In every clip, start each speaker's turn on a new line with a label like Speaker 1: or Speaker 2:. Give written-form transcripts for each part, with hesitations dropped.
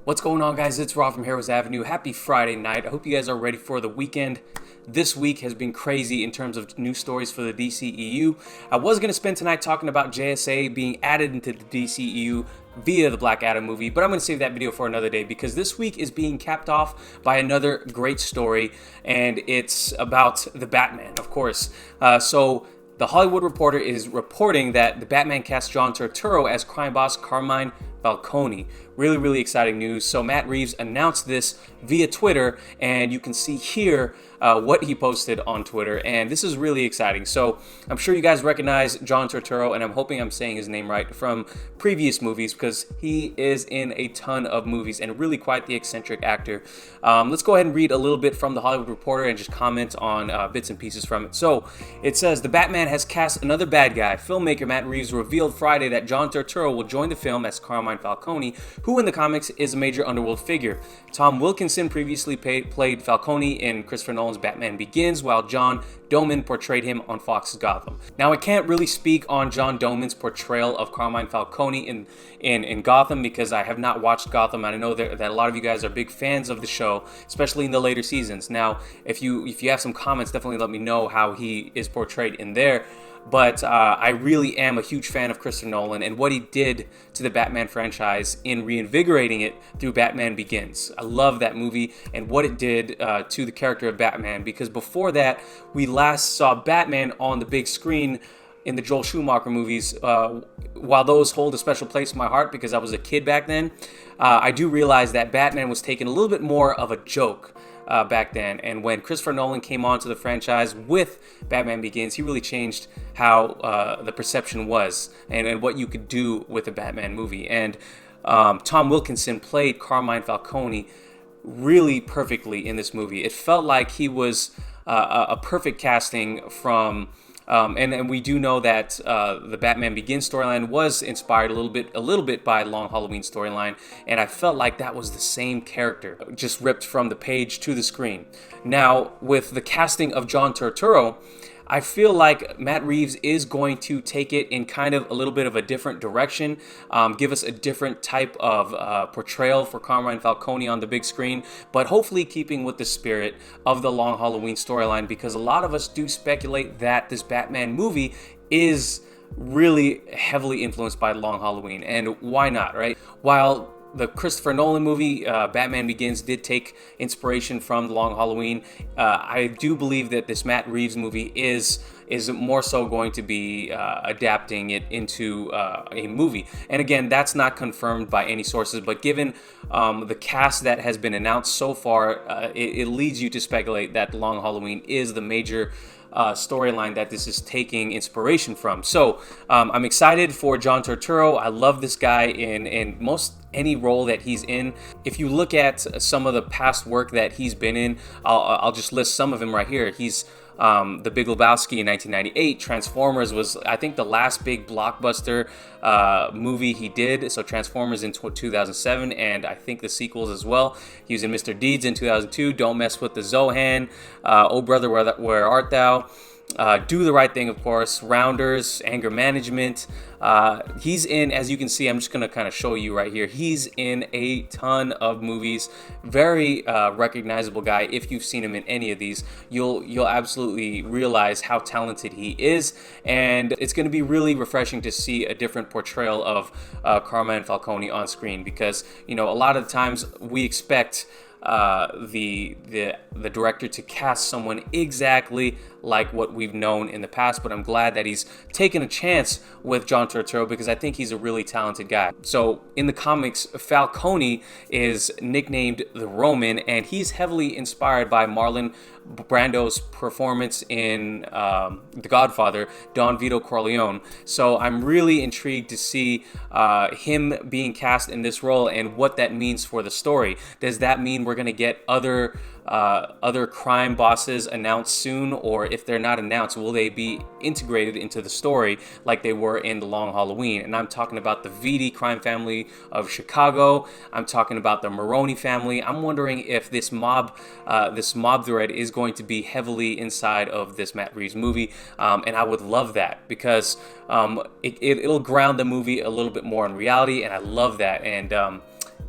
Speaker 1: What's going on, guys? It's Rob from Heroes Avenue. Happy Friday night. I hope you guys are ready for the weekend. This week has been crazy in terms of news stories for the DCEU. I was going to spend tonight talking about JSA being added into the DCEU via the Black Adam movie, but I'm going to save that video for another day because this week is being capped off by another great story, and it's about the Batman, of course. The Hollywood Reporter is reporting that the Batman cast John Turturro as crime boss Carmine Falcone. Really exciting news. So Matt Reeves announced this via Twitter, and you can see here what he posted on Twitter, and this is really exciting. So I'm sure you guys recognize John Turturro, and I'm hoping I'm saying his name right, from previous movies because he is in a ton of movies and really quite the eccentric actor. Let's go ahead and read a little bit from the Hollywood Reporter and just comment on bits and pieces from it. So it says, the Batman has cast another bad guy. Filmmaker Matt Reeves revealed Friday that John Turturro will join the film as Carmine Falcone, who in the comics is a major underworld figure. Tom Wilkinson previously played Falcone in Christopher Nolan's Batman Begins, while John Doman portrayed him on Fox's Gotham. Now, I can't really speak on John Doman's portrayal of Carmine Falcone in Gotham because I have not watched Gotham, and I know that a lot of you guys are big fans of the show, especially in the later seasons. Now, if you have some comments, definitely let me know how he is portrayed in there. But I really am a huge fan of Christopher Nolan and what he did to the Batman franchise in reinvigorating it through Batman Begins. I love that movie and what it did to the character of Batman, because before that, we last saw Batman on the big screen in the Joel Schumacher movies. While those hold a special place in my heart because I was a kid back then, I do realize that Batman was taken a little bit more of a joke back then, and when Christopher Nolan came onto the franchise with Batman Begins, he really changed how the perception was and what you could do with a Batman movie. And Tom Wilkinson played Carmine Falcone really perfectly in this movie. It felt like he was a perfect casting from and we do know that the Batman Begins storyline was inspired a little bit by Long Halloween storyline, and I felt like that was the same character, just ripped from the page to the screen. Now, with the casting of John Turturro, I feel like Matt Reeves is going to take it in kind of a little bit of a different direction, give us a different type of portrayal for Carmine Falcone on the big screen, but hopefully keeping with the spirit of the Long Halloween storyline, because a lot of us do speculate that this Batman movie is really heavily influenced by Long Halloween, and why not, right? While the Christopher Nolan movie, Batman Begins, did take inspiration from the Long Halloween, I do believe that this Matt Reeves movie is more so going to be adapting it into a movie. And again, that's not confirmed by any sources, but given the cast that has been announced so far, it leads you to speculate that the Long Halloween is the major storyline that this is taking inspiration from. So I'm excited for John Turturro. I love this guy in most any role that he's in. If you look at some of the past work that he's been in, I'll just list some of them right here. He's The Big Lebowski in 1998. Transformers was, I think, the last big blockbuster movie he did. So Transformers in 2007, and I think the sequels as well. He was in Mr. Deeds in 2002. Don't Mess with the Zohan. Oh Brother, Where Art Thou? Do the Right Thing, of course, Rounders, Anger Management. He's in, as you can see, I'm just going to kind of show you right here, he's in a ton of movies. Very recognizable guy. If you've seen him in any of these, you'll absolutely realize how talented he is, and it's going to be really refreshing to see a different portrayal of Carmine Falcone on screen, because, you know, a lot of the times we expect the director to cast someone exactly like what we've known in the past, but I'm glad that he's taken a chance with John Turturro because I think he's a really talented guy. So in the comics, Falcone is nicknamed the Roman, and he's heavily inspired by Marlon Brando's performance in The Godfather, Don Vito Corleone. So I'm really intrigued to see him being cast in this role and what that means for the story. Does that mean we're going to get other crime bosses announced soon, or if they're not announced, will they be integrated into the story like they were in The Long Halloween? And I'm talking about the Vitti crime family of Chicago. I'm talking about the Maroney family. I'm wondering if this mob thread is going to be heavily inside of this Matt Reeves movie, and I would love that because it'll ground the movie a little bit more in reality, and I love that. And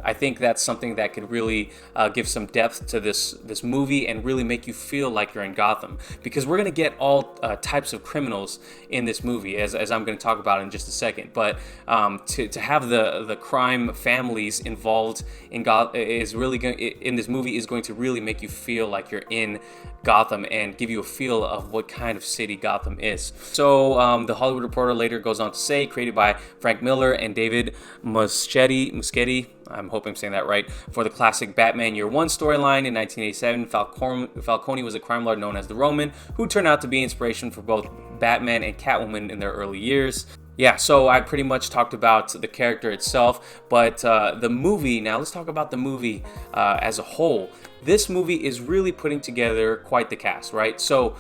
Speaker 1: I think that's something that could really give some depth to this movie and really make you feel like you're in Gotham, because we're gonna get all types of criminals in this movie, as I'm going to talk about in just a second. But to have the crime families involved in Gotham is really going in this movie is going to really make you feel like you're in Gotham and give you a feel of what kind of city Gotham is. So the Hollywood Reporter later goes on to say, created by Frank Miller and David Muschietti, I'm hoping I'm saying that right, for the classic Batman Year One storyline in 1987, Falcone was a crime lord known as the Roman, who turned out to be inspiration for both Batman and Catwoman in their early years. Yeah, so I pretty much talked about the character itself, but the movie, now let's talk about the movie as a whole. This movie is really putting together quite the cast, right? So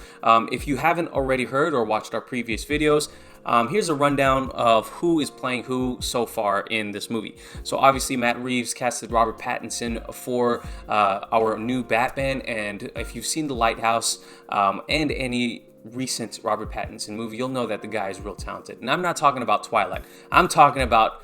Speaker 1: if you haven't already heard or watched our previous videos, here's a rundown of who is playing who so far in this movie. So obviously Matt Reeves casted Robert Pattinson for our new Batman, and if you've seen The Lighthouse and any recent Robert Pattinson movie, you'll know that the guy is real talented. And I'm not talking about Twilight. I'm talking about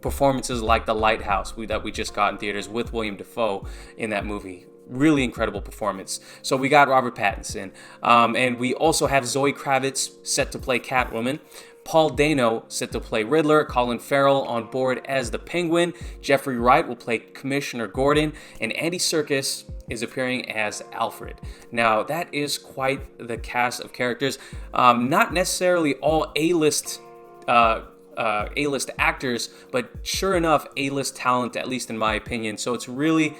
Speaker 1: performances like The Lighthouse that we just got in theaters with William Dafoe in that movie. Really incredible performance. So we got Robert Pattinson, and we also have Zoe Kravitz set to play Catwoman, Paul Dano set to play Riddler, Colin Farrell on board as the Penguin, Jeffrey Wright will play Commissioner Gordon, and Andy Serkis is appearing as Alfred. Now that is quite the cast of characters. Not necessarily all A-list actors, but sure enough, A-list talent, at least in my opinion. So it's really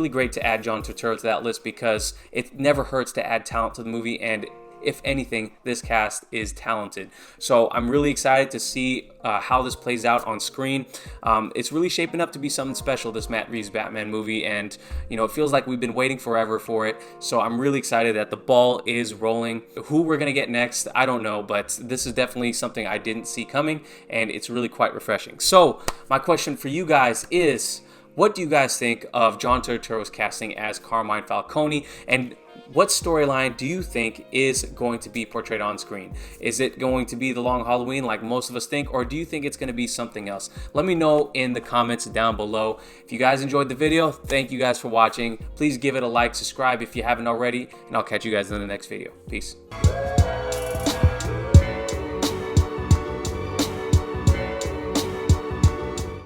Speaker 1: great to add John Turturro to that list, because it never hurts to add talent to the movie, and if anything, this cast is talented. So I'm really excited to see how this plays out on screen. It's really shaping up to be something special, this Matt Reeves Batman movie, and it feels like we've been waiting forever for it. So I'm really excited that the ball is rolling. Who we're gonna get next, I don't know, but this is definitely something I didn't see coming, and it's really quite refreshing. So my question for you guys is, what do you guys think of John Turturro's casting as Carmine Falcone, and what storyline do you think is going to be portrayed on screen? Is it going to be the Long Halloween like most of us think, or do you think it's going to be something else? Let me know in the comments down below. If you guys enjoyed the video, thank you guys for watching. Please give it a like, subscribe if you haven't already, and I'll catch you guys in the next video. Peace.